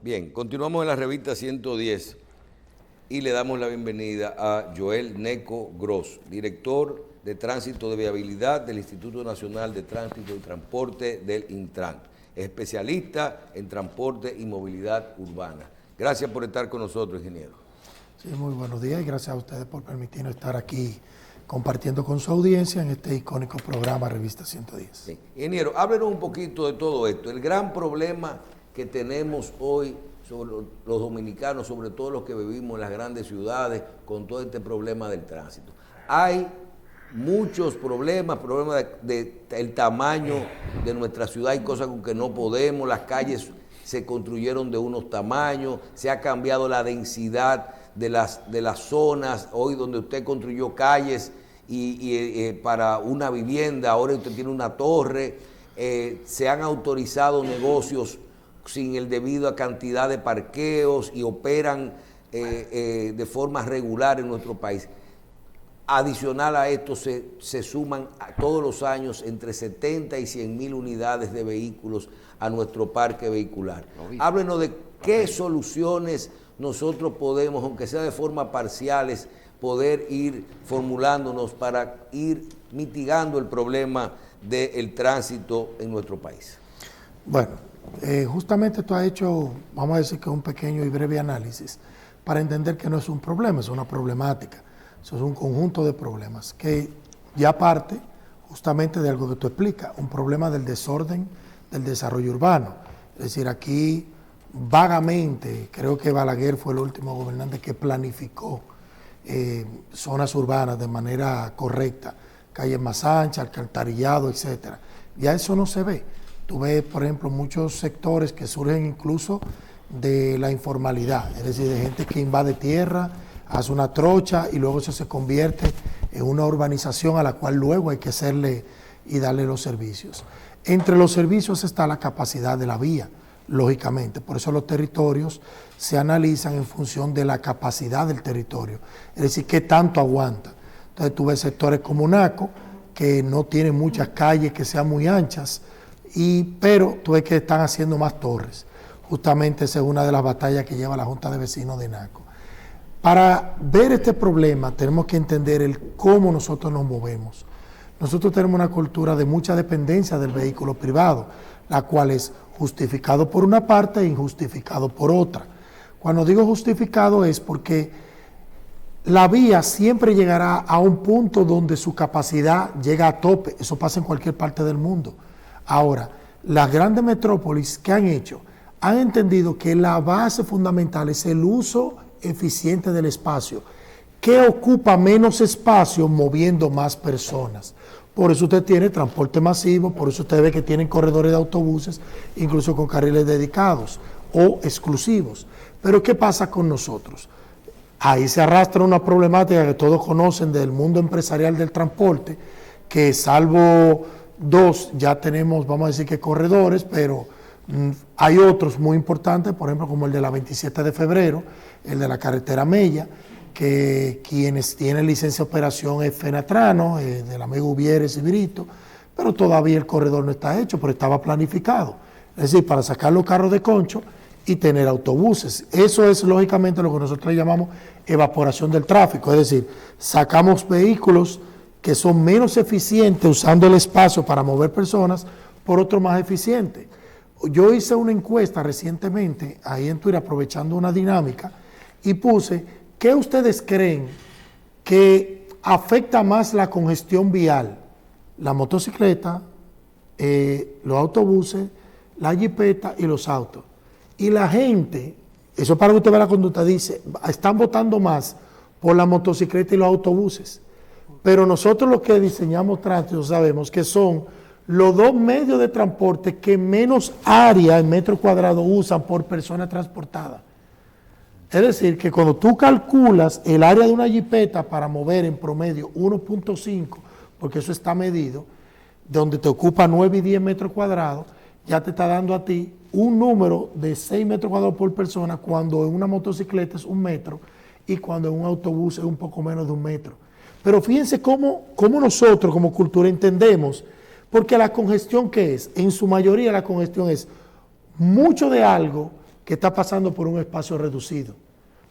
Bien, continuamos en la revista 110 y le damos la bienvenida a Joel Neco Gross, director de Tránsito de Viabilidad del Instituto Nacional de Tránsito y Transporte del Intran, especialista en transporte y movilidad urbana. Gracias por estar con nosotros, ingeniero. Sí, muy buenos días y gracias a ustedes por permitirnos estar aquí compartiendo con su audiencia en este icónico programa Revista 110. Sí. Ingeniero, háblenos un poquito de todo esto. El gran problema que tenemos hoy sobre los dominicanos, sobre todo los que vivimos en las grandes ciudades, con todo este problema del tránsito. Hay muchos problemas del tamaño de nuestra ciudad, hay cosas con que no podemos, las calles se construyeron de unos tamaños, se ha cambiado la densidad de las zonas, hoy donde usted construyó calles para una vivienda, ahora usted tiene una torre, se han autorizado negocios sin el debido cantidad de parqueos y operan de forma regular en nuestro país. Adicional a esto se suman todos los años entre 70 y 100 mil unidades de vehículos a nuestro parque vehicular. Háblenos de qué soluciones nosotros podemos, aunque sea de forma parciales, poder ir formulándonos para ir mitigando el problema del tránsito en nuestro país. Bueno, justamente tú has hecho, vamos a decir que un pequeño y breve análisis para entender que no es un problema, es una problemática. Eso es un conjunto de problemas que ya parte justamente de algo que tú explicas, un problema del desorden del desarrollo urbano. Es decir, aquí vagamente, creo que Balaguer fue el último gobernante que planificó zonas urbanas de manera correcta, calles más anchas, alcantarillado, etcétera. Ya eso no se ve. Tú ves, por ejemplo, muchos sectores que surgen incluso de la informalidad, es decir, de gente que invade tierra, hace una trocha y luego eso se convierte en una urbanización a la cual luego hay que hacerle y darle los servicios. Entre los servicios está la capacidad de la vía, lógicamente. Por eso los territorios se analizan en función de la capacidad del territorio, es decir, qué tanto aguanta. Entonces tú ves sectores como Naco, que no tienen muchas calles que sean muy anchas, pero tú ves que están haciendo más torres. Justamente esa es una de las batallas que lleva la Junta de Vecinos de Naco. Para ver este problema tenemos que entender cómo nosotros nos movemos. Nosotros tenemos una cultura de mucha dependencia del vehículo privado, la cual es justificado por una parte e injustificado por otra. Cuando digo justificado es porque la vía siempre llegará a un punto donde su capacidad llega a tope. Eso pasa en cualquier parte del mundo. Ahora, las grandes metrópolis, ¿qué han hecho? Han entendido que la base fundamental es el uso eficiente del espacio, que ocupa menos espacio moviendo más personas. Por eso usted tiene transporte masivo, por eso usted ve que tienen corredores de autobuses, incluso con carriles dedicados o exclusivos. Pero ¿qué pasa con nosotros? Ahí se arrastra una problemática que todos conocen del mundo empresarial del transporte, que salvo dos ya tenemos, vamos a decir que corredores, pero hay otros muy importantes, por ejemplo como el de la 27 de febrero, el de la carretera Mella, que quienes tienen licencia de operación es Fenatrano, del amigo Uvieres y Virito, pero todavía el corredor no está hecho, pero estaba planificado. Es decir, para sacar los carros de concho y tener autobuses. Eso es lógicamente lo que nosotros llamamos evaporación del tráfico, es decir, sacamos vehículos que son menos eficientes usando el espacio para mover personas por otro más eficiente. Yo hice una encuesta recientemente ahí en Twitter aprovechando una dinámica y puse, ¿qué ustedes creen que afecta más la congestión vial? La motocicleta, los autobuses, la jipeta y los autos. Y la gente, eso para que usted vea la conducta, dice, están votando más por la motocicleta y los autobuses. Pero nosotros los que diseñamos tránsito sabemos que son los dos medios de transporte que menos área en metro cuadrado usan por persona transportada. Es decir, que cuando tú calculas el área de una jipeta para mover en promedio 1.5, porque eso está medido, donde te ocupa 9 y 10 metros cuadrados, ya te está dando a ti un número de 6 metros cuadrados por persona, cuando en una motocicleta es 1 metro y cuando en un autobús es un poco menos de 1 metro. Pero fíjense cómo nosotros como cultura entendemos, porque la congestión, ¿qué es? En su mayoría la congestión es mucho de algo que está pasando por un espacio reducido.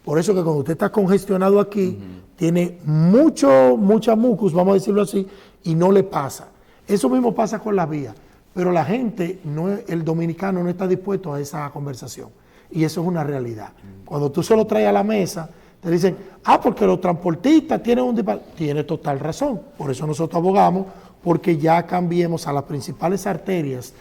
Por eso que cuando usted está congestionado aquí, tiene mucha mucus, vamos a decirlo así, y no le pasa. Eso mismo pasa con la vía, pero la gente, el dominicano no está dispuesto a esa conversación. Y eso es una realidad. Cuando tú se lo traes a la mesa, te dicen, porque los transportistas tienen un disparate. Tiene total razón. Por eso nosotros abogamos, porque ya cambiemos a las principales arterias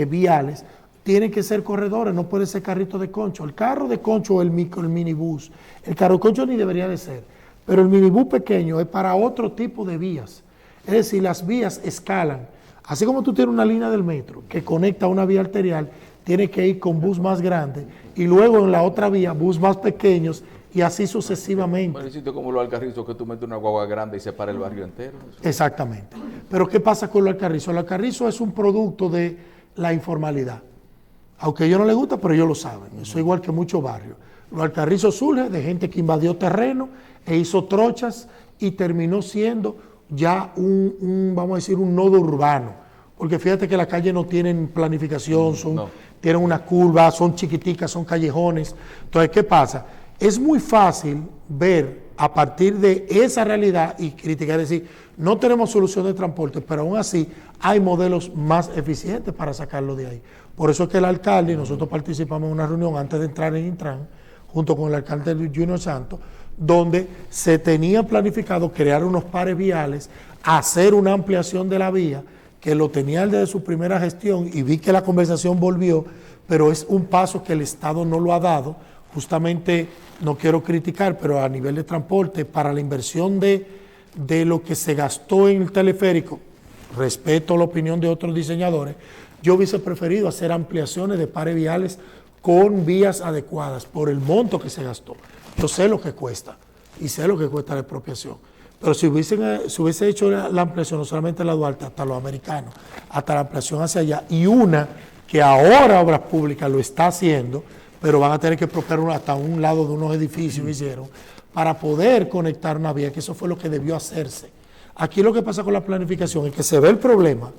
viales. Tienen que ser corredores, no puede ser carrito de concho. El carro de concho o el minibús. El carro de concho ni debería de ser. Pero el minibús pequeño es para otro tipo de vías. Es decir, las vías escalan. Así como tú tienes una línea del metro que conecta a una vía arterial, tienes que ir con bus más grande y luego en la otra vía bus más pequeños y así sucesivamente. Bueno, el sitio como los Alcarrizos, que tú metes una guagua grande y separa el barrio entero. Exactamente. Pero ¿qué pasa con los Alcarrizos? El Alcarrizo es un producto de la informalidad. Aunque a ellos no les gusta, pero ellos lo saben. Eso es igual que muchos barrios. Los Alcarrizos surge de gente que invadió terreno e hizo trochas y terminó siendo ya vamos a decir, un nodo urbano. Porque fíjate que las calles no tienen planificación, tienen una curva, son chiquiticas, son callejones. Entonces, ¿qué pasa? Es muy fácil ver a partir de esa realidad y criticar, decir, no tenemos solución de transporte, pero aún así hay modelos más eficientes para sacarlo de ahí. Por eso es que el alcalde, y nosotros participamos en una reunión antes de entrar en Intran, junto con el alcalde Junior Santos, donde se tenía planificado crear unos pares viales, hacer una ampliación de la vía, que lo tenía desde su primera gestión y vi que la conversación volvió, pero es un paso que el Estado no lo ha dado. Justamente, no quiero criticar, pero a nivel de transporte, para la inversión de lo que se gastó en el teleférico, respeto la opinión de otros diseñadores, yo hubiese preferido hacer ampliaciones de pares viales con vías adecuadas por el monto que se gastó. Yo sé lo que cuesta y sé lo que cuesta la expropiación. Pero si hubiese hecho la ampliación, no solamente la Duarte, hasta los americanos, hasta la ampliación hacia allá, y una que ahora Obras Públicas lo está haciendo, pero van a tener que expropiar hasta un lado de unos edificios, hicieron, para poder conectar una vía, que eso fue lo que debió hacerse. Aquí lo que pasa con la planificación es que se ve el problema,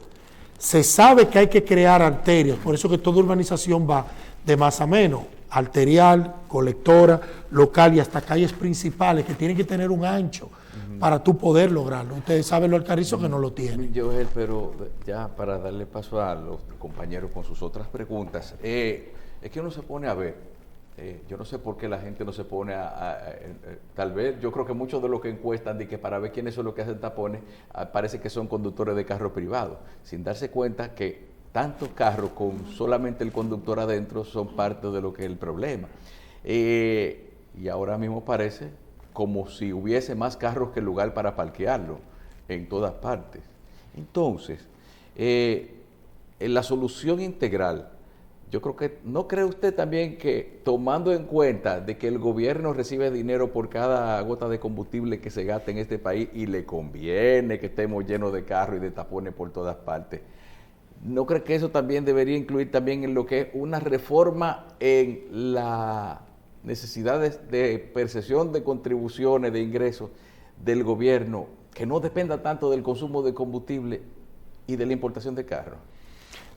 se sabe que hay que crear arterias, por eso que toda urbanización va de más a menos, arterial, colectora, local y hasta calles principales que tienen que tener un ancho para tú poder lograrlo. Ustedes saben lo Alcarrizo que no lo tienen. Joel, pero ya para darle paso a los compañeros con sus otras preguntas, es que uno se pone a ver, yo no sé por qué la gente no se pone tal vez, yo creo que muchos de los que encuestan de que para ver quiénes son los que hacen tapones, parece que son conductores de carros privados, sin darse cuenta que tantos carros con solamente el conductor adentro son parte de lo que es el problema. Y ahora mismo parece como si hubiese más carros que lugar para parquearlo en todas partes. Entonces, en la solución integral, yo creo que, ¿no cree usted también que tomando en cuenta de que el gobierno recibe dinero por cada gota de combustible que se gasta en este país y le conviene que estemos llenos de carros y de tapones por todas partes, ¿no cree que eso también debería incluir también en lo que es una reforma en las necesidades de percepción de contribuciones, de ingresos del gobierno, que no dependa tanto del consumo de combustible y de la importación de carros?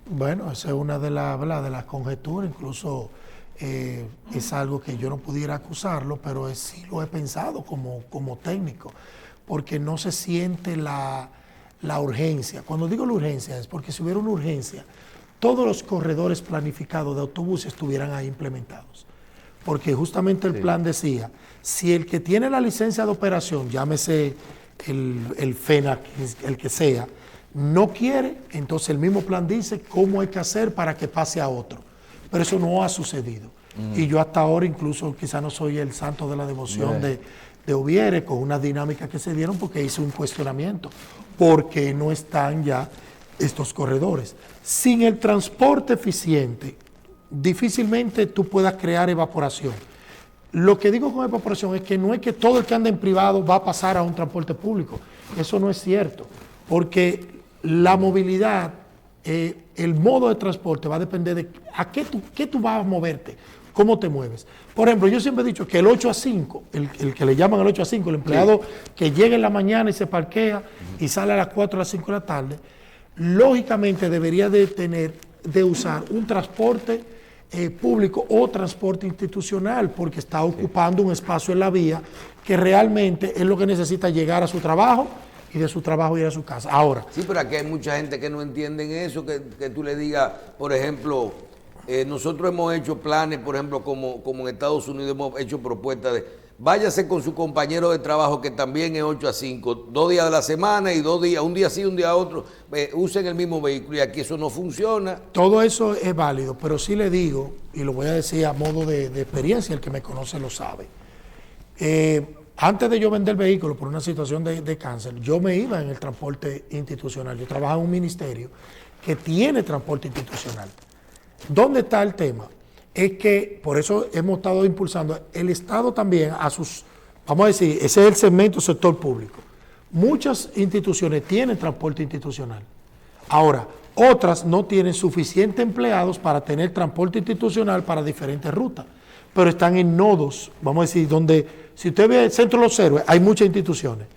Bueno, esa es una de las conjeturas, incluso es algo que yo no pudiera acusarlo, pero sí lo he pensado como técnico, porque no se siente la urgencia. Cuando digo la urgencia es porque si hubiera una urgencia, todos los corredores planificados de autobuses estuvieran ahí implementados. Porque justamente el plan decía, si el que tiene la licencia de operación, llámese el FENA, el que sea, no quiere, entonces el mismo plan dice cómo hay que hacer para que pase a otro. Pero eso no ha sucedido. Y yo hasta ahora incluso quizá no soy el santo de la devoción de Oviere, con una dinámica que se dieron porque hice un cuestionamiento. Porque no están ya estos corredores. Sin el transporte eficiente, difícilmente tú puedas crear evaporación. Lo que digo con evaporación es que no es que todo el que anda en privado va a pasar a un transporte público. Eso no es cierto, porque la movilidad, el modo de transporte va a depender de qué tú vas a moverte, cómo te mueves. Por ejemplo, yo siempre he dicho que el 8 a 5, el que le llaman el 8 a 5, el empleado que llega en la mañana y se parquea y sale a las 4 a las 5 de la tarde, lógicamente debería de usar un transporte público o transporte institucional, porque está ocupando un espacio en la vía que realmente es lo que necesita llegar a su trabajo y de su trabajo ir a su casa. Ahora. Sí, pero aquí hay mucha gente que no entiende eso, que tú le digas, por ejemplo, nosotros hemos hecho planes, por ejemplo, como en Estados Unidos hemos hecho propuestas de váyase con su compañero de trabajo que también es 8 a 5, 2 días de la semana y 2 días, un día sí, un día otro, usen el mismo vehículo y aquí eso no funciona. Todo eso es válido, pero sí le digo, y lo voy a decir a modo de experiencia, el que me conoce lo sabe. Antes de yo vender el vehículo por una situación de cáncer, yo me iba en el transporte institucional. Yo trabajaba en un ministerio que tiene transporte institucional. ¿Dónde está el tema? Es que por eso hemos estado impulsando el Estado también a sus, vamos a decir, ese es el segmento sector público. Muchas instituciones tienen transporte institucional. Ahora, otras no tienen suficientes empleados para tener transporte institucional para diferentes rutas, pero están en nodos, vamos a decir, donde, si usted ve el Centro de los Héroes, hay muchas instituciones,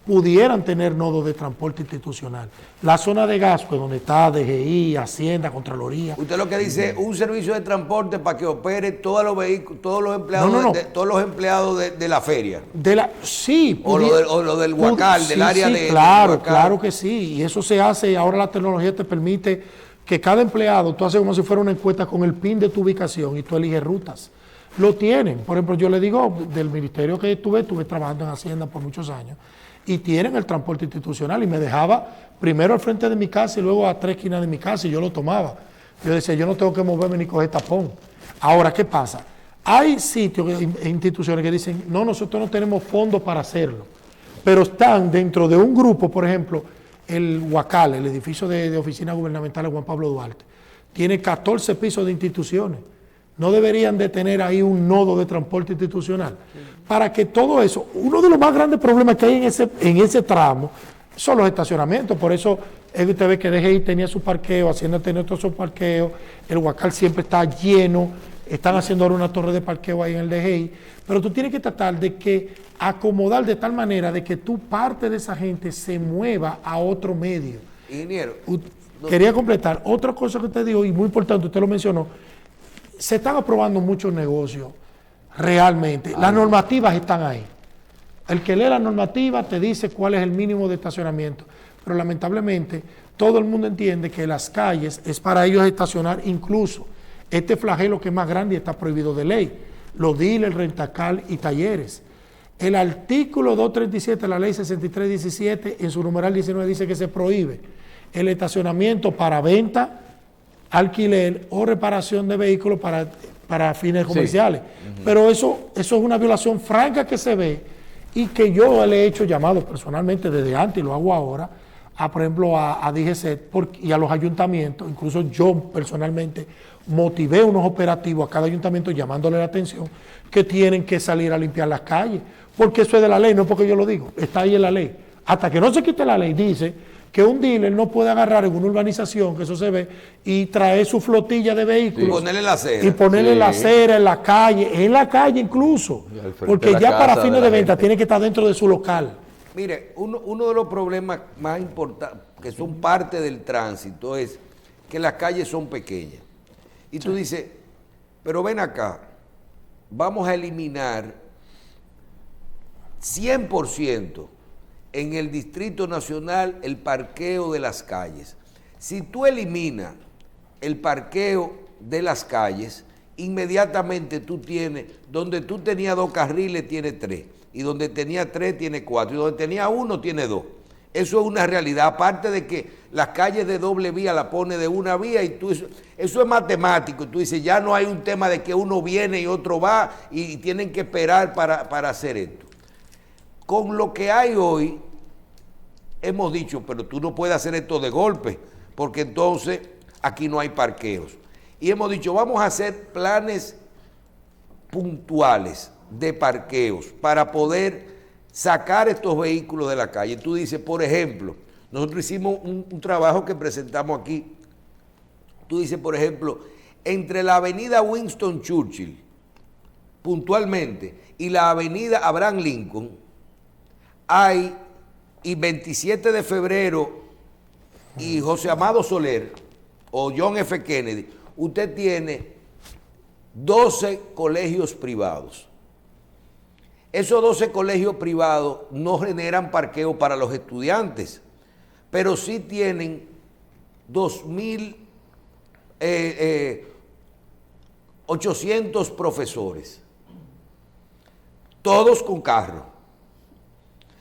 pudieran tener nodos de transporte institucional. La zona de Gascue, donde está DGI, Hacienda, Contraloría. Usted lo que dice, un servicio de transporte para que opere todos los vehículos, todos los empleados, todos los empleados de la feria. Sí. O lo del Huacal, del área sí, de... Claro, claro que sí. Y eso se hace, ahora la tecnología te permite que cada empleado, tú haces como si fuera una encuesta con el PIN de tu ubicación y tú eliges rutas. Lo tienen. Por ejemplo, yo le digo, del ministerio que estuve trabajando en Hacienda por muchos años, y tienen el transporte institucional y me dejaba primero al frente de mi casa y luego a 3 esquinas de mi casa y yo lo tomaba. Yo decía, yo no tengo que moverme ni coger tapón. Ahora, ¿qué pasa? Hay sitios e instituciones que dicen, no, nosotros no tenemos fondos para hacerlo, pero están dentro de un grupo, por ejemplo, el Huacal, el edificio de oficina gubernamental de Juan Pablo Duarte, tiene 14 pisos de instituciones. No deberían de tener ahí un nodo de transporte institucional. Para que todo eso, uno de los más grandes problemas que hay en ese tramo son los estacionamientos. Por eso es que usted ve que DGI tenía su parqueo, Hacienda tenía otro su parqueo, el Huacal siempre está lleno, están haciendo ahora una torre de parqueo ahí en el DGI, pero tú tienes que tratar de que acomodar de tal manera de que tu parte de esa gente se mueva a otro medio. Ingeniero. Quería completar otra cosa que usted dijo, y muy importante, usted lo mencionó. Se están aprobando muchos negocios, realmente. Las normativas están ahí. El que lee la normativa te dice cuál es el mínimo de estacionamiento. Pero lamentablemente todo el mundo entiende que las calles es para ellos estacionar, incluso este flagelo que es más grande y está prohibido de ley. Los dealers, rentacal y talleres. El artículo 237 de la ley 6317 en su numeral 19 dice que se prohíbe el estacionamiento para venta, alquiler o reparación de vehículos para fines comerciales. Pero eso es una violación franca que se ve y que yo le he hecho llamado personalmente desde antes y lo hago ahora, por ejemplo, a DGCET y a los ayuntamientos. Incluso yo personalmente motivé unos operativos a cada ayuntamiento llamándole la atención que tienen que salir a limpiar las calles, porque eso es de la ley, no porque yo lo digo, está ahí en la ley. Hasta que no se quite la ley, dice que un dealer no puede agarrar en una urbanización, que eso se ve, y traer su flotilla de vehículos. Y ponerle la acera. Y ponerle la acera en la calle incluso. Porque ya para fines de venta tiene que estar dentro de su local. Mire, uno de los problemas más importantes, que son parte del tránsito, es que las calles son pequeñas. Y tú dices, pero ven acá, vamos a eliminar 100% en el Distrito Nacional el parqueo de las calles. Si tú eliminas el parqueo de las calles, inmediatamente tú tienes, donde tú tenías 2 carriles, tienes 3, y donde tenía 3, tiene 4, y donde tenía 1, tiene 2. Eso es una realidad, aparte de que las calles de doble vía la pone de una vía, y tú, eso es matemático. Tú dices, ya no hay un tema de que uno viene y otro va, y tienen que esperar para hacer esto. Con lo que hay hoy, hemos dicho, pero tú no puedes hacer esto de golpe, porque entonces aquí no hay parqueos. Y hemos dicho, vamos a hacer planes puntuales de parqueos para poder sacar estos vehículos de la calle. Tú dices, por ejemplo, nosotros hicimos un trabajo que presentamos aquí. Tú dices, por ejemplo, entre la avenida Winston Churchill, puntualmente, y la avenida Abraham Lincoln, hay, y 27 de febrero y José Amado Soler o John F. Kennedy, usted tiene 12 colegios privados. Esos 12 colegios privados no generan parqueo para los estudiantes, pero sí tienen 2.800 profesores, todos con carro.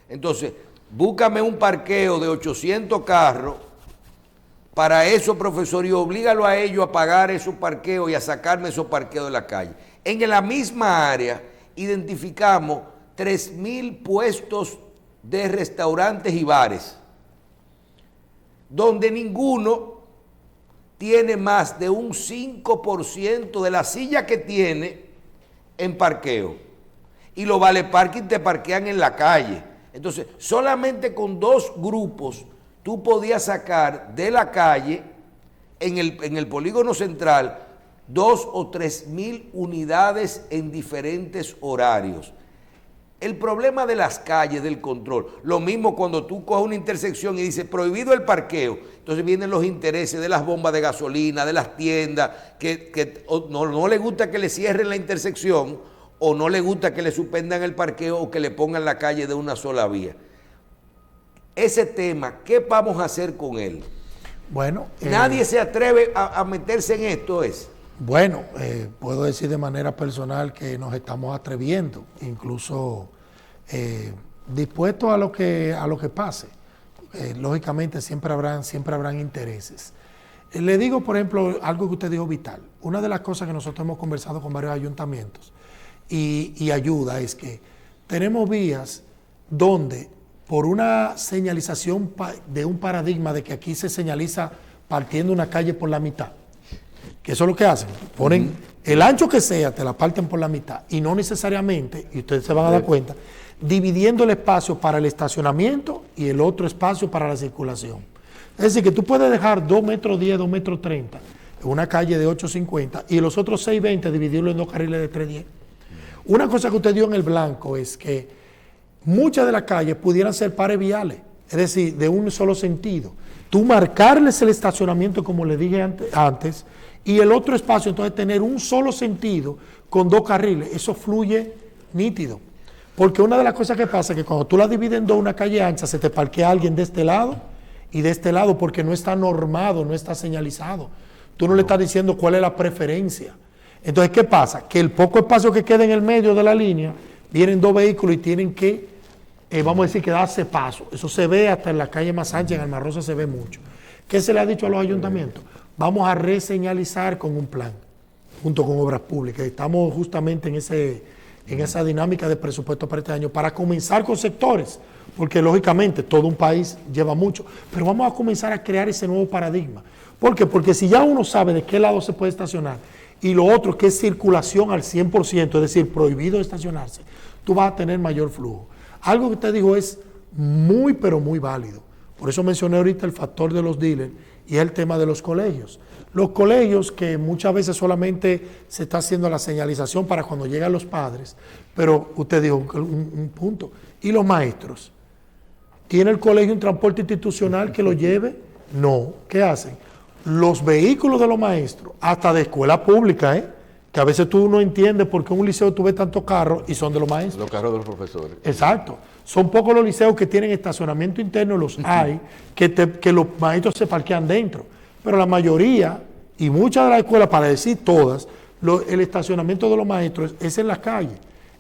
Entonces, búscame un parqueo de 800 carros para esos profesores y oblígalo a ellos a pagar esos parqueos y a sacarme esos parqueos de la calle. En la misma área identificamos 3.000 puestos de restaurantes y bares, donde ninguno tiene más de un 5% de la silla que tiene en parqueo. Y los vale parking te parquean en la calle. Entonces, solamente con 2 grupos tú podías sacar de la calle, en el polígono central, 2 o 3.000 unidades en diferentes horarios. El problema de las calles, del control, lo mismo cuando tú coges una intersección y dices prohibido el parqueo, entonces vienen los intereses de las bombas de gasolina, de las tiendas, que no le gusta que le cierren la intersección o no le gusta que le suspendan el parqueo o que le pongan la calle de una sola vía. Ese tema, ¿qué vamos a hacer con él? Bueno, nadie se atreve a meterse en esto, Bueno, puedo decir de manera personal que nos estamos atreviendo, incluso dispuestos a lo que pase. Lógicamente siempre habrán intereses. Le digo, por ejemplo, algo que usted dijo vital. Una de las cosas que nosotros hemos conversado con varios ayuntamientos y ayuda es que tenemos vías donde por una señalización de un paradigma de que aquí se señaliza partiendo una calle por la mitad, que eso es lo que hacen, ponen el ancho que sea, te la parten por la mitad y no necesariamente, y ustedes se van a dar cuenta, dividiendo el espacio para el estacionamiento y el otro espacio para la circulación. Es decir, que tú puedes dejar 2,10 metros, 2,30 metros en una calle de 8,50 y los otros 6,20 dividirlo en 2 carriles de 3,10. Una cosa que usted dio en el blanco es que muchas de las calles pudieran ser pares viales, es decir, de un solo sentido. Tú marcarles el estacionamiento, como le dije antes, y el otro espacio, entonces tener un solo sentido con 2 carriles. Eso fluye nítido. Porque una de las cosas que pasa es que cuando tú la divides en 2, una calle ancha, se te parquea alguien de este lado y de este lado porque no está normado, no está señalizado. Tú no le estás diciendo cuál es la preferencia. Entonces, ¿qué pasa? Que el poco espacio que queda en el medio de la línea, vienen 2 vehículos y tienen que, vamos a decir, que darse paso. Eso se ve hasta en la calle más ancha, en Alma Rosa se ve mucho. ¿Qué se le ha dicho a los ayuntamientos? Vamos a reseñalizar con un plan, junto con Obras Públicas. Estamos justamente en esa dinámica de presupuesto para este año, para comenzar con sectores, porque lógicamente todo un país lleva mucho, pero vamos a comenzar a crear ese nuevo paradigma. ¿Por qué? Porque si ya uno sabe de qué lado se puede estacionar, y lo otro que es circulación al 100%, es decir, prohibido estacionarse, tú vas a tener mayor flujo. Algo que usted dijo es muy, pero muy válido. Por eso mencioné ahorita el factor de los dealers y el tema de los colegios. Los colegios que muchas veces solamente se está haciendo la señalización para cuando llegan los padres, pero usted dijo un punto. ¿Y los maestros? ¿Tiene el colegio un transporte institucional que lo lleve? No. ¿Qué hacen? Los vehículos de los maestros, hasta de escuela pública, que a veces tú no entiendes por qué en un liceo tú ves tantos carros y son de los maestros. Los carros de los profesores. Exacto. Son pocos los liceos que tienen estacionamiento interno, los hay, que los maestros se parquean dentro. Pero la mayoría, y muchas de las escuelas, para decir todas, el estacionamiento de los maestros es en la calle.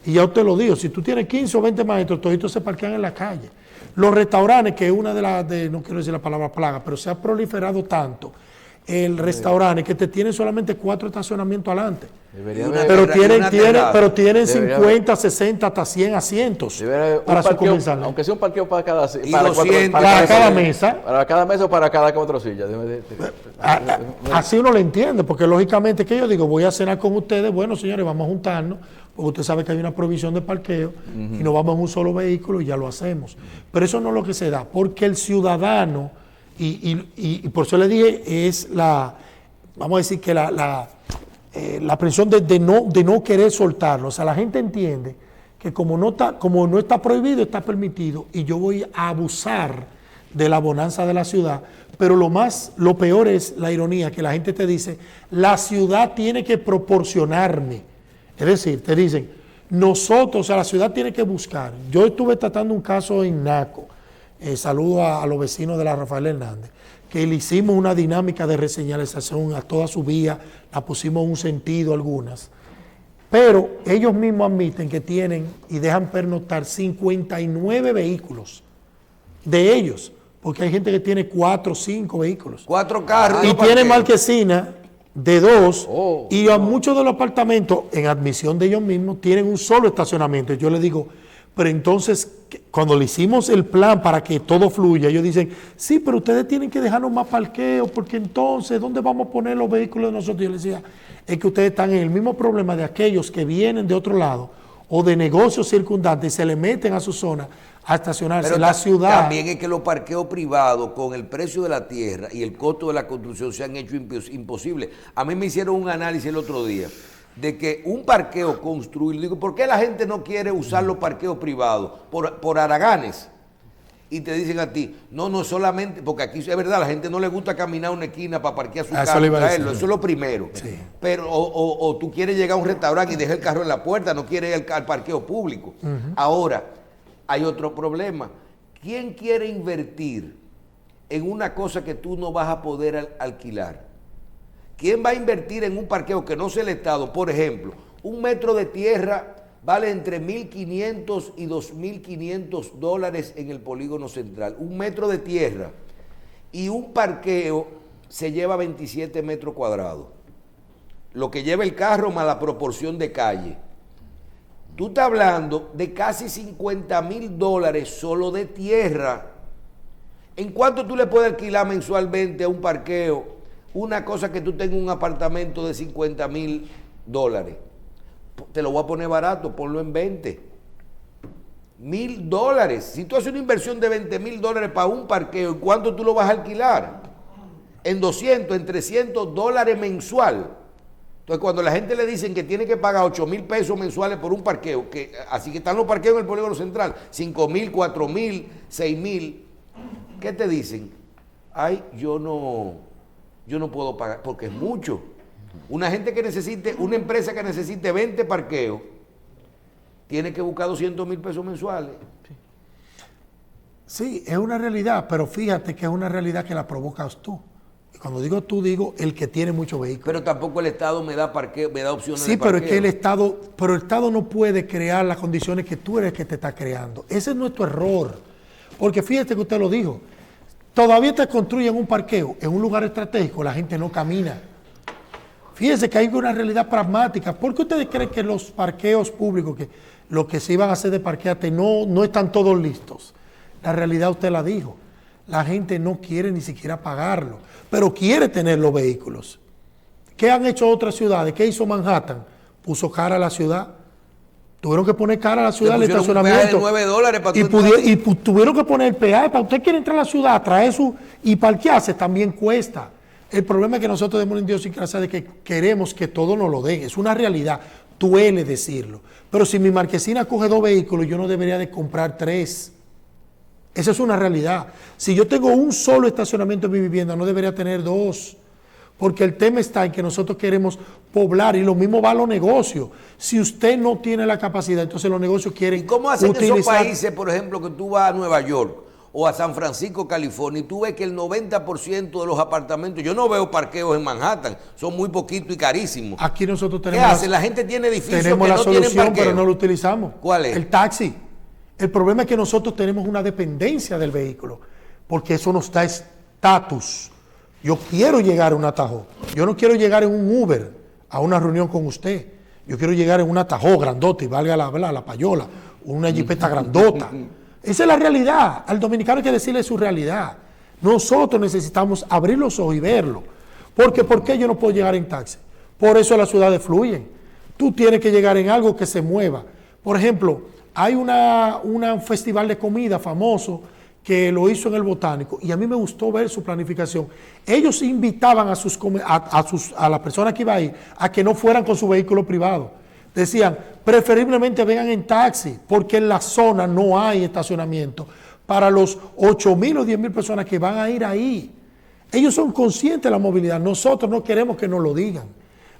Y ya usted lo dijo, si tú tienes 15 o 20 maestros, todos se parquean en la calle. Los restaurantes, que es una de las, no quiero decir la palabra plaga, pero se ha proliferado tanto el restaurante que te tienen solamente 4 estacionamientos adelante. Pero tienen 50, 60, hasta 100 asientos para su comensal. Aunque sea un parqueo para cada para cada mesa. Para cada mesa o para cada 4 sillas. Así uno lo entiende, porque lógicamente que yo digo, voy a cenar con ustedes, bueno señores, vamos a juntarnos, porque usted sabe que hay una provisión de parqueo y nos vamos en un solo vehículo y ya lo hacemos. Pero eso no es lo que se da, porque el ciudadano, y por eso le dije, es vamos a decir que la presión de no querer soltarlo. O sea, la gente entiende que como no está prohibido, está permitido, y yo voy a abusar de la bonanza de la ciudad, pero lo peor es la ironía, que la gente te dice, la ciudad tiene que proporcionarme. Es decir, te dicen, nosotros, o sea, la ciudad tiene que buscar. Yo estuve tratando un caso en Naco, saludo a los vecinos de la Rafael Hernández, que le hicimos una dinámica de reseñalización a toda su vía, la pusimos un sentido algunas, pero ellos mismos admiten que tienen y dejan pernoctar 59 vehículos de ellos, porque hay gente que tiene 4 o 5 vehículos. 4 carros. Y tiene marquesina de 2, y a muchos de los apartamentos, en admisión de ellos mismos, tienen un solo estacionamiento. Yo les digo, pero entonces, cuando le hicimos el plan para que todo fluya, ellos dicen, sí, pero ustedes tienen que dejarnos más parqueos, porque entonces, ¿dónde vamos a poner los vehículos de nosotros? Yo les decía, es que ustedes están en el mismo problema de aquellos que vienen de otro lado o de negocios circundantes y se le meten a su zona a estacionarse. Pero la ciudad... También es que los parqueos privados, con el precio de la tierra y el costo de la construcción, se han hecho imposibles. A mí me hicieron un análisis el otro día de que un parqueo construido, digo, ¿por qué la gente no quiere usar los parqueos privados? Por haraganes. Y te dicen a ti, no solamente, porque aquí es verdad, a la gente no le gusta caminar una esquina para parquear su carro y traerlo, eso es lo primero. Sí. Pero, o tú quieres llegar a un restaurante y dejar el carro en la puerta, no quieres ir al parqueo público. Ahora, hay otro problema. ¿Quién quiere invertir en una cosa que tú no vas a poder alquilar? ¿Quién va a invertir en un parqueo que no sea el Estado? Por ejemplo, un metro de tierra vale entre $1,500 y $2,500 en el polígono central. Un metro de tierra. Y un parqueo se lleva 27 metros cuadrados. Lo que lleva el carro más la proporción de calle. Tú estás hablando de casi $50,000 solo de tierra. ¿En cuánto tú le puedes alquilar mensualmente a un parqueo una cosa que tú tengas un apartamento de $50,000? Te lo voy a poner barato, ponlo en $20,000. Si tú haces una inversión de $20,000 para un parqueo, ¿en cuánto tú lo vas a alquilar? En 200, en $300 mensual. Entonces, cuando la gente le dicen que tiene que pagar $8,000 mensuales por un parqueo, así que están los parqueos en el polígono central, $5,000, $4,000, $6,000, ¿qué te dicen? Ay, yo no puedo pagar, porque es mucho. Una empresa que necesite 20 parqueos, tiene que buscar $200,000 mensuales. Sí, es una realidad, pero fíjate que es una realidad que la provocas tú. Y cuando digo tú, digo el que tiene muchos vehículos. Pero tampoco el Estado me da parqueo, me da opciones de parqueo. Sí, pero es que el Estado no puede crear las condiciones que tú eres el que te está creando. Ese es nuestro error. Porque fíjate que usted lo dijo, todavía te construyen un parqueo en un lugar estratégico, la gente no camina. Fíjense que hay una realidad pragmática. ¿Por qué ustedes creen que los parqueos públicos, que lo que se iban a hacer de parqueate, no están todos listos? La realidad usted la dijo. La gente no quiere ni siquiera pagarlo, pero quiere tener los vehículos. ¿Qué han hecho otras ciudades? ¿Qué hizo Manhattan? Puso cara a la ciudad. Tuvieron que poner cara a la ciudad el estacionamiento. Un peaje de $9 para y tuvieron que poner el peaje. Para usted quiere entrar a la ciudad, traer y parquearse también cuesta. El problema es que nosotros tenemos una idiosincrasia de que queremos que todo nos lo den. Es una realidad, duele decirlo. Pero si mi marquesina coge 2 vehículos, yo no debería de comprar 3. Esa es una realidad. Si yo tengo un solo estacionamiento en mi vivienda, no debería tener 2. Porque el tema está en que nosotros queremos poblar, y lo mismo va a los negocios. Si usted no tiene la capacidad, entonces los negocios quieren utilizar... ¿Y cómo hacen esos países, por ejemplo, que tú vas a Nueva York o a San Francisco, California, y tú ves que el 90% de los apartamentos, yo no veo parqueos en Manhattan, son muy poquitos y carísimos? Aquí nosotros tenemos... ¿Qué hace? La gente tiene edificios que no tienen parqueo. Tenemos la solución, pero no lo utilizamos. ¿Cuál es? El taxi. El problema es que nosotros tenemos una dependencia del vehículo, porque eso nos da estatus. Yo quiero llegar a un atajo. Yo no quiero llegar en un Uber a una reunión con usted. Yo quiero llegar en un atajo grandote, y valga la payola, una jipeta grandota. Esa es la realidad. Al dominicano hay que decirle su realidad. Nosotros necesitamos abrir los ojos y verlo. Porque ¿por qué yo no puedo llegar en taxi? Por eso las ciudades fluyen. Tú tienes que llegar en algo que se mueva. Por ejemplo, hay un festival de comida famoso que lo hizo en el Botánico, y a mí me gustó ver su planificación. Ellos invitaban a las personas que iban a ir a que no fueran con su vehículo privado. Decían, preferiblemente vengan en taxi, porque en la zona no hay estacionamiento para los 8.000 o 10.000 personas que van a ir ahí. Ellos son conscientes de la movilidad. Nosotros no queremos que nos lo digan.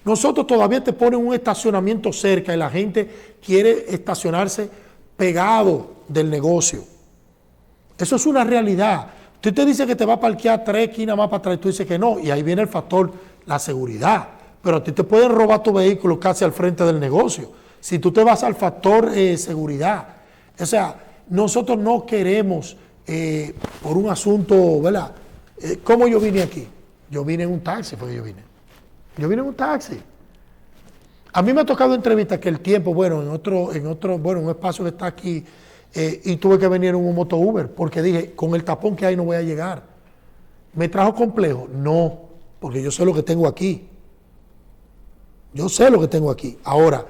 Nosotros todavía te ponen un estacionamiento cerca y la gente quiere estacionarse pegado del negocio. Eso es una realidad. Usted te dice que te va a parquear 3 esquinas más para atrás y tú dices que no. Y ahí viene el factor, la seguridad. Pero a ti te pueden robar tu vehículo casi al frente del negocio. Si tú te vas al factor seguridad. O sea, nosotros no queremos, por un asunto, ¿verdad? ¿Cómo yo vine aquí? Yo vine en un taxi, fue que yo vine. Yo vine en un taxi. A mí me ha tocado entrevistas que el tiempo, bueno, en un espacio que está aquí, y tuve que venir en un moto Uber, porque dije, con el tapón que hay no voy a llegar. ¿Me trajo complejo? No, porque yo sé lo que tengo aquí. Yo sé lo que tengo aquí. Ahora,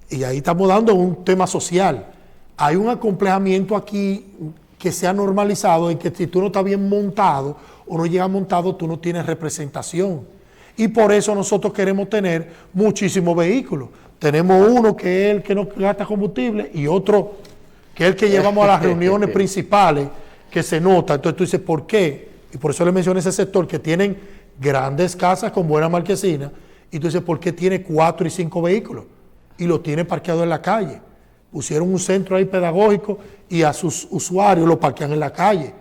y ahí estamos dando un tema social. Hay un acomplejamiento aquí que se ha normalizado en que si tú no estás bien montado o no llegas montado, tú no tienes representación. Y por eso nosotros queremos tener muchísimos vehículos. Tenemos uno que es el que no gasta combustible y otro que es el que llevamos a las reuniones principales, que se nota. Entonces tú dices, ¿por qué? Y por eso le mencioné ese sector que tienen grandes casas con buena marquesina. Y tú dices, ¿por qué tiene 4 y 5 vehículos? Y lo tiene parqueado en la calle. Pusieron un centro ahí pedagógico y a sus usuarios lo parquean en la calle.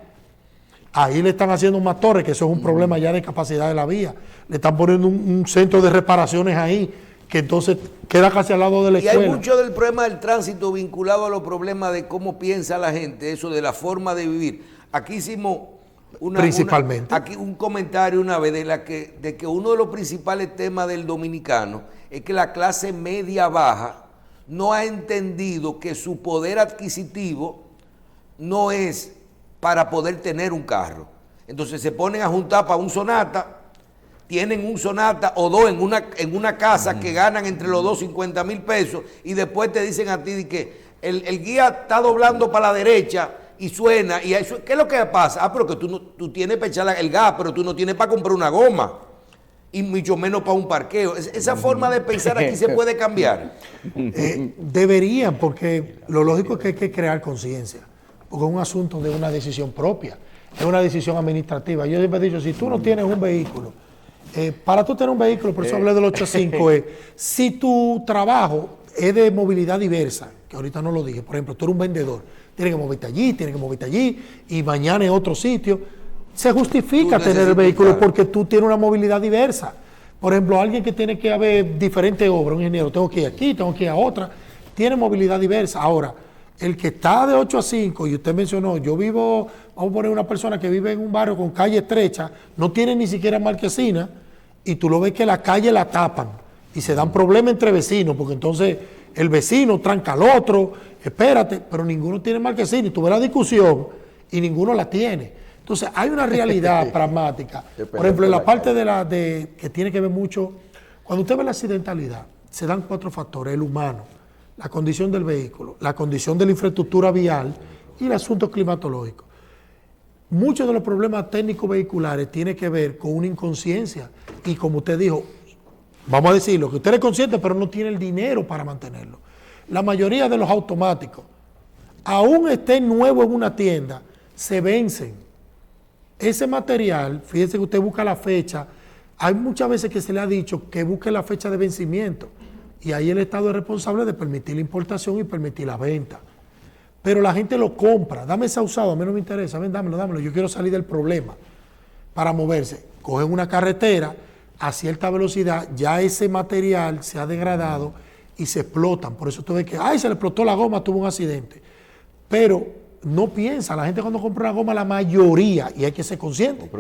Ahí le están haciendo más torres, que eso es un problema ya de capacidad de la vía. Le están poniendo un centro de reparaciones ahí, que entonces queda casi al lado de la escuela. Y hay mucho del problema del tránsito vinculado a los problemas de cómo piensa la gente, eso de la forma de vivir. Aquí hicimos principalmente aquí un comentario una vez de que uno de los principales temas del dominicano es que la clase media baja no ha entendido que su poder adquisitivo no es para poder tener un carro. Entonces se ponen a juntar para un Sonata, tienen un Sonata o dos en una casa que ganan entre los dos 50,000 pesos y después te dicen a ti que el guía está doblando para la derecha y suena, y eso, ¿qué es lo que pasa? Ah, pero que tú tienes para echar el gas, pero tú no tienes para comprar una goma. Y mucho menos para un parqueo. Esa forma de pensar aquí se puede cambiar. Deberían, porque lo lógico es que hay que crear conciencia, porque es un asunto de una decisión propia, es una decisión administrativa. Yo siempre he dicho, si tú no tienes un vehículo, para tú tener un vehículo, por eso hablé del 8.5, es si tu trabajo es de movilidad diversa, que ahorita no lo dije, por ejemplo, tú eres un vendedor, tienes que moverte allí, y mañana en otro sitio. Se justifica tener el vehículo porque tú tienes una movilidad diversa. Por ejemplo, alguien que tiene que haber diferentes obras, un ingeniero, tengo que ir aquí, tengo que ir a otra, tiene movilidad diversa. Ahora, el que está de 8 a 5, y usted mencionó, yo vivo, vamos a poner una persona que vive en un barrio con calle estrecha, no tiene ni siquiera marquesina, y tú lo ves que la calle la tapan, y se dan problemas entre vecinos, porque entonces el vecino tranca al otro, espérate, pero ninguno tiene marquesina, y tú ves la discusión, y ninguno la tiene. Entonces, hay una realidad pragmática. Por ejemplo, en la parte que tiene que ver mucho, cuando usted ve la accidentalidad, se dan 4 factores: el humano, la condición del vehículo, la condición de la infraestructura vial y el asunto climatológico. Muchos de los problemas técnicos vehiculares tienen que ver con una inconsciencia y, como usted dijo, vamos a decirlo, que usted es consciente pero no tiene el dinero para mantenerlo. La mayoría de los automáticos, aún estén nuevos en una tienda, se vencen. Ese material, fíjese que usted busca la fecha, hay muchas veces que se le ha dicho que busque la fecha de vencimiento y ahí el Estado es responsable de permitir la importación y permitir la venta. Pero la gente lo compra, dame ese usado, a mí no me interesa, ven, dámelo, yo quiero salir del problema para moverse. Cogen una carretera a cierta velocidad, ya ese material se ha degradado y se explotan. Por eso tú ves que, se le explotó la goma, tuvo un accidente. Pero no piensa, la gente cuando compra una goma, la mayoría, y hay que ser consciente,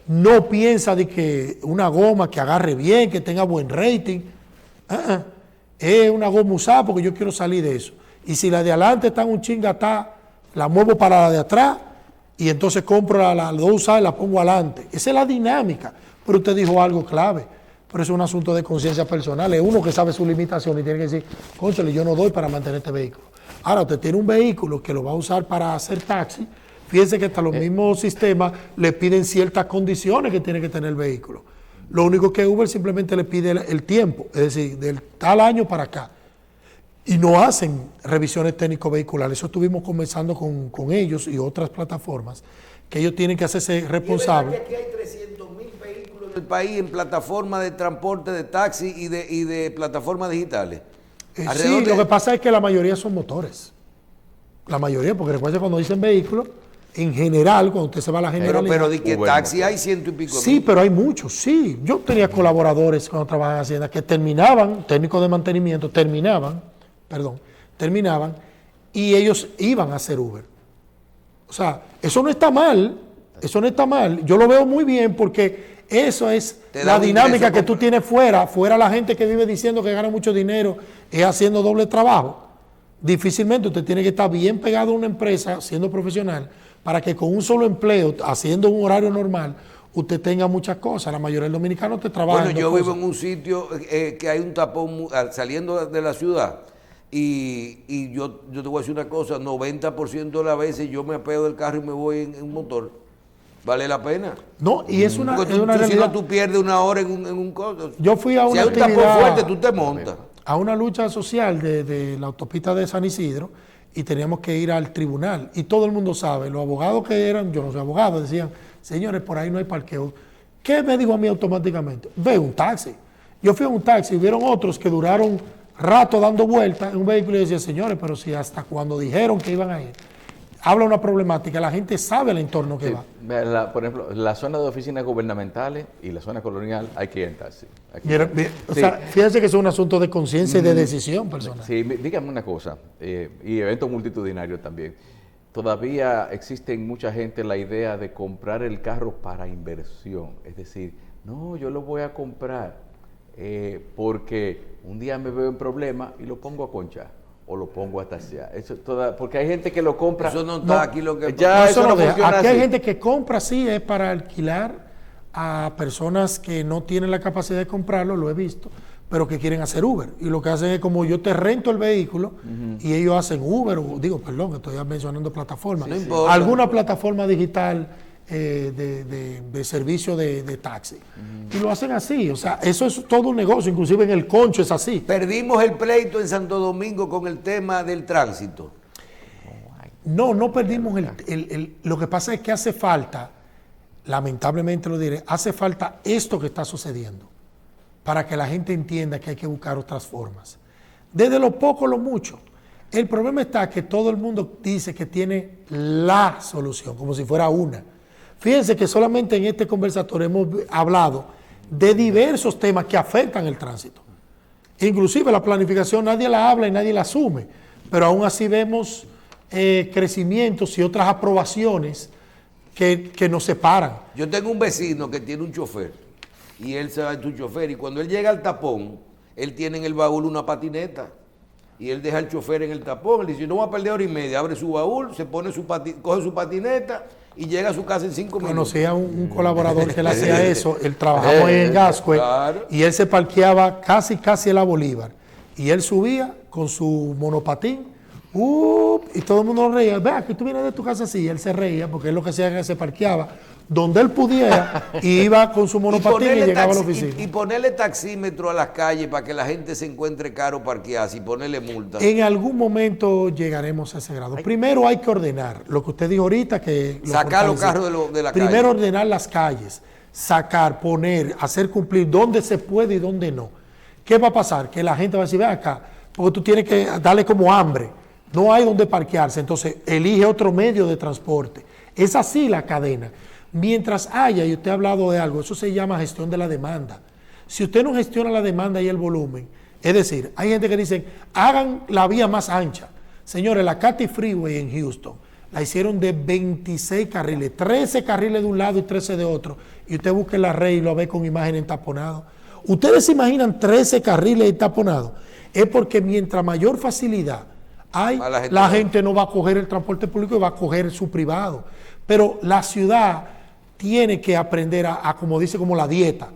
no piensa de que una goma que agarre bien, que tenga buen rating. Es una goma usada porque yo quiero salir de eso. Y si la de adelante está en un chingatá, la muevo para la de atrás y entonces compro la dos usadas y la pongo adelante. Esa es la dinámica. Pero usted dijo algo clave. Pero es un asunto de conciencia personal. Es uno que sabe su limitación y tiene que decir, cónchale, yo no doy para mantener este vehículo. Ahora, usted tiene un vehículo que lo va a usar para hacer taxi. Fíjense que hasta los mismos sistemas le piden ciertas condiciones que tiene que tener el vehículo. Lo único que Uber simplemente le pide el tiempo, es decir, del tal año para acá. y no hacen revisiones técnico-vehiculares. Eso estuvimos conversando con ellos y otras plataformas, que ellos tienen que hacerse responsables. ¿Y es verdad que aquí hay 300.000 vehículos en el país en plataformas de transporte, de taxi y de plataformas digitales? Sí, lo que pasa es que la mayoría son motores. La mayoría, porque recuerda cuando dicen vehículos, en general, cuando usted se va a la generalidad. Pero de que taxi hay 100 y pico. Sí, pero hay muchos, sí. Yo tenía colaboradores cuando trabajaba en Hacienda que terminaban, técnicos de mantenimiento, terminaban, y ellos iban a hacer Uber. O sea, eso no está mal, Yo lo veo muy bien porque eso es la dinámica que tú tienes fuera la gente que vive diciendo que gana mucho dinero es haciendo doble trabajo. Difícilmente usted tiene que estar bien pegado a una empresa siendo profesional para que con un solo empleo, haciendo un horario normal, usted tenga muchas cosas. La mayoría del dominicano te trabaja. Bueno, yo vivo en un sitio que hay un tapón saliendo de la ciudad y yo te voy a decir una cosa, 90% de las veces yo me apego del carro y me voy en un motor. ¿Vale la pena? No, y es una, porque es una si no, realidad. tú pierdes una hora en un costo. Yo fui a una si hay un tapón actividad, fuerte, tú te montas. a una lucha social de la autopista de San Isidro y teníamos que ir al tribunal. Y todo el mundo sabe, los abogados que eran, yo no soy abogado, decían, señores, por ahí no hay parqueo. ¿Qué me dijo a mí automáticamente? Ve un taxi. Yo fui a un taxi y hubieron otros que duraron rato dando vueltas en un vehículo y decían, señores, pero si hasta cuando dijeron que iban a ir, habla una problemática, la gente sabe el entorno que va. Por ejemplo, la zona de oficinas gubernamentales y la zona colonial hay que ir en taxi. O sea, fíjense que es un asunto de conciencia y de decisión personal. Sí, dígame una cosa, y eventos multitudinarios también. Todavía existe en mucha gente la idea de comprar el carro para inversión. Es decir, no, yo lo voy a comprar porque un día me veo en problema y lo pongo a conchar. O lo pongo a tasear. Porque hay gente que lo compra. Eso no está aquí lo que ya eso no funciona aquí así. hay gente que compra, sí, es para alquilar a personas que no tienen la capacidad de comprarlo, lo he visto, pero que quieren hacer Uber. Y lo que hacen es como yo te rento el vehículo y ellos hacen Uber, estoy mencionando plataformas. No importa. Alguna plataforma digital de servicio de taxi. Y lo hacen así, o sea, eso es todo un negocio, inclusive en el concho es así. Perdimos el pleito en Santo Domingo con el tema del tránsito. No perdimos lo que pasa es que hace falta, lamentablemente lo diré, hace falta esto que está sucediendo para que la gente entienda que hay que buscar otras formas. Desde lo poco, lo mucho. El problema está que todo el mundo dice que tiene la solución, como si fuera una. Fíjense que solamente en este conversatorio hemos hablado de diversos temas que afectan el tránsito. Inclusive la planificación nadie la habla y nadie la asume, pero aún así vemos crecimientos y otras aprobaciones que nos separan. Yo tengo un vecino que tiene un chofer y él se va en su chofer y cuando él llega al tapón, él tiene en el baúl una patineta y él deja al chofer en el tapón. Él dice, no va a perder hora y media, abre su baúl, se pone coge su patineta y llega a su casa en 5 minutos. Conocí a un colaborador que le hacía eso, él trabajaba ahí en Gascue, claro. Y él se parqueaba casi en la Bolívar. Y él subía con su monopatín, y todo el mundo lo reía. Vea, que tú vienes de tu casa así. Y él se reía porque él lo que hacía era que se parqueaba donde él pudiera y iba con su monopatín y llegaba a la oficina. Y ponerle taxímetro a las calles para que la gente se encuentre caro parquearse y ponerle multa. En algún momento llegaremos a ese grado. Primero hay que ordenar, lo que usted dijo ahorita, que sacar los carros de la calle. Primero ordenar las calles, sacar, poner, hacer cumplir dónde se puede y dónde no. ¿Qué va a pasar? Que la gente va a decir, ve acá, porque tú tienes que darle como hambre. No hay donde parquearse, entonces elige otro medio de transporte. Es así la cadena. Mientras haya, y usted ha hablado de algo, eso se llama gestión de la demanda. Si usted no gestiona la demanda y el volumen, es decir, hay gente que dice, hagan la vía más ancha. Señores, la Cathy Freeway en Houston, la hicieron de 26 carriles, 13 carriles de un lado y 13 de otro. Y usted busque la red y lo ve con imagen entaponado. ¿Ustedes se imaginan 13 carriles entaponados? Es porque mientras mayor facilidad hay, la gente no va a coger el transporte público y va a coger su privado. Pero la ciudad tiene que aprender como dice, como la dieta.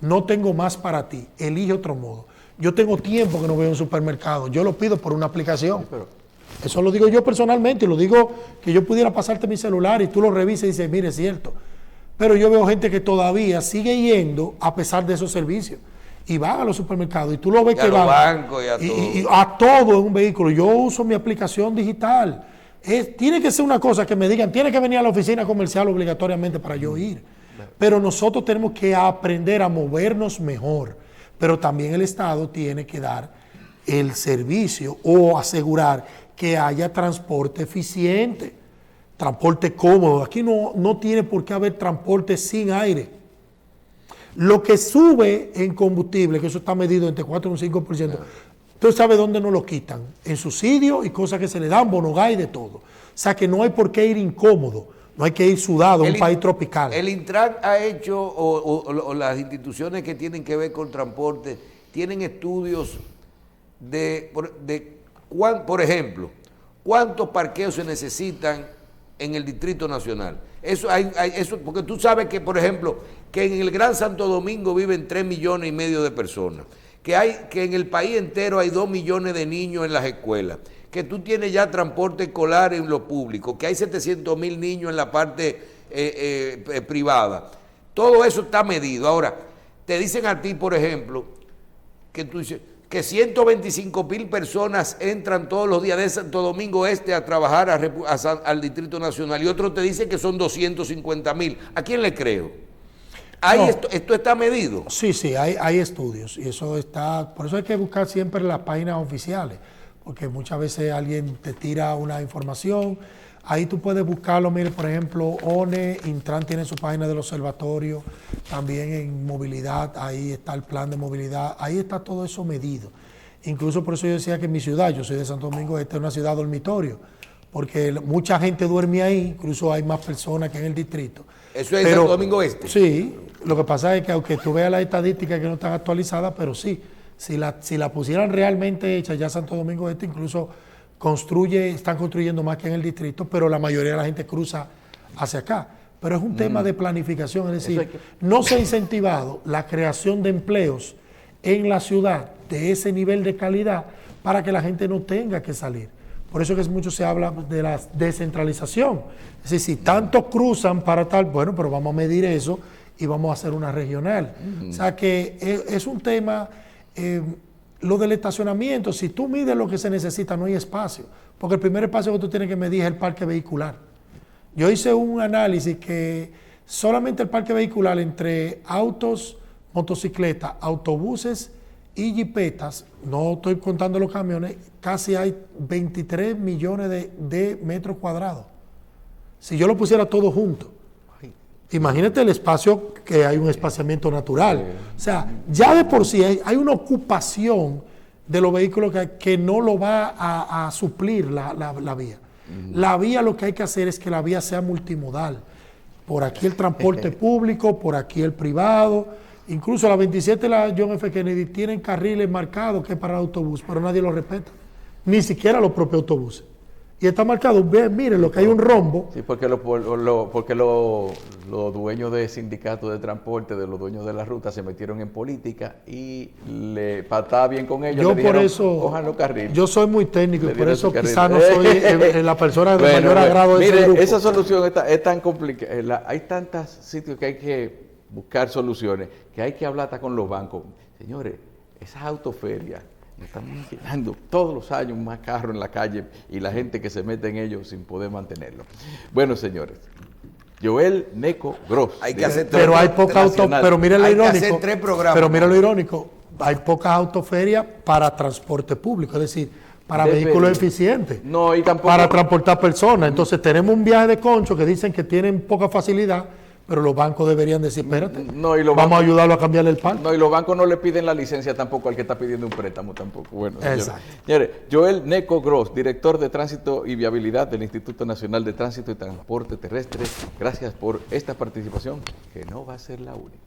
No tengo más para ti, elige otro modo. Yo tengo tiempo que no veo en supermercado, yo lo pido por una aplicación. Sí, eso lo digo yo personalmente, lo digo que yo pudiera pasarte mi celular y tú lo revisas y dices, mire, es cierto. Pero yo veo gente que todavía sigue yendo a pesar de esos servicios. y van a los supermercados y tú lo ves Y a que los van bancos y a todo. y a todo en un vehículo. Yo uso mi aplicación digital. Tiene que ser una cosa que me digan, tiene que venir a la oficina comercial obligatoriamente para yo ir. Pero nosotros tenemos que aprender a movernos mejor. Pero también el Estado tiene que dar el servicio o asegurar que haya transporte eficiente, transporte cómodo. Aquí no tiene por qué haber transporte sin aire. Lo que sube en combustible, que eso está medido entre 4 y un 5%, tú sabes dónde nos lo quitan, en subsidios y cosas que se le dan, bonogay de todo. O sea que no hay por qué ir incómodo, no hay que ir sudado a un país tropical. El Intran ha hecho, o las instituciones que tienen que ver con transporte, tienen estudios por ejemplo, cuántos parqueos se necesitan en el Distrito Nacional. Eso porque tú sabes que, por ejemplo, que en el Gran Santo Domingo viven 3,5 millones de personas, que en el país entero hay 2 millones de niños en las escuelas, que tú tienes ya transporte escolar en lo público, que hay 700,000 niños en la parte privada. Todo eso está medido. Ahora, te dicen a ti, por ejemplo, que tú dices que 125,000 personas entran todos los días de Santo Domingo Este a trabajar al Distrito Nacional, y otros te dicen que son 250,000. ¿A quién le creo? ¿Esto está medido? Sí, hay estudios y eso está, por eso hay que buscar siempre las páginas oficiales, porque muchas veces alguien te tira una información, ahí tú puedes buscarlo. Mire, por ejemplo, ONE, Intran tiene su página del observatorio, también en movilidad, ahí está el plan de movilidad, ahí está todo eso medido. Incluso por eso yo decía que en mi ciudad, yo soy de Santo Domingo, esta es una ciudad dormitorio, porque mucha gente duerme ahí, incluso hay más personas que en el distrito. ¿Eso es Santo Domingo Este? Sí, lo que pasa es que aunque tú veas las estadísticas que no están actualizadas, pero sí, si la pusieran realmente hecha, ya Santo Domingo Este incluso están construyendo más que en el distrito, pero la mayoría de la gente cruza hacia acá. Pero es un tema de planificación, es decir, no se ha incentivado la creación de empleos en la ciudad de ese nivel de calidad para que la gente no tenga que salir. Por eso que mucho se habla de la descentralización. Es decir, si tantos cruzan para tal, bueno, pero vamos a medir eso y vamos a hacer una regional. O sea que es un tema, lo del estacionamiento, si tú mides lo que se necesita, no hay espacio. Porque el primer espacio que tú tienes que medir es el parque vehicular. Yo hice un análisis que solamente el parque vehicular entre autos, motocicletas, autobuses y jipetas, no estoy contando los camiones, casi hay 23 millones de metros cuadrados. Si yo lo pusiera todo junto, imagínate el espacio, que hay un espaciamiento natural. O sea, ya de por sí hay una ocupación de los vehículos que no lo va a suplir la vía. La vía, lo que hay que hacer es que la vía sea multimodal. Por aquí el transporte público, por aquí el privado. Incluso la 27 y la John F. Kennedy tienen carriles marcados que es para el autobús, pero nadie lo respeta. Ni siquiera los propios autobuses. Y está marcado, miren, lo que hay un rombo. Sí, porque los dueños de sindicatos de transporte, de los dueños de la ruta, se metieron en política y para estar bien con ellos, yo le dijeron, por eso, cojan los carriles. Yo soy muy técnico y por eso quizás no soy la persona de mayor agrado de ese grupo. Esa solución es tan complicada. Hay tantos sitios que hay que buscar soluciones, que hay que hablar hasta con los bancos. Señores, esas autoferias están llenando todos los años más carros en la calle y la gente que se mete en ellos sin poder mantenerlo. Bueno, señores, Joel Neco Gross. Hay que hacer pero hay poca pero mira lo irónico. Hay que hacer 3 programas. Pero mira lo irónico, hay pocas autoferias para transporte público, es decir, para vehículos eficientes. No, y tampoco para transportar personas. Entonces tenemos un viaje de concho que dicen que tienen poca facilidad, pero los bancos deberían decir, espérate, vamos a ayudarlo a cambiarle el parque. No, y los bancos no le piden la licencia tampoco al que está pidiendo un préstamo tampoco. Bueno, exacto. Señores, Joel Neco Gross, director de Tránsito y Viabilidad del Instituto Nacional de Tránsito y Transporte Terrestre, gracias por esta participación, que no va a ser la única.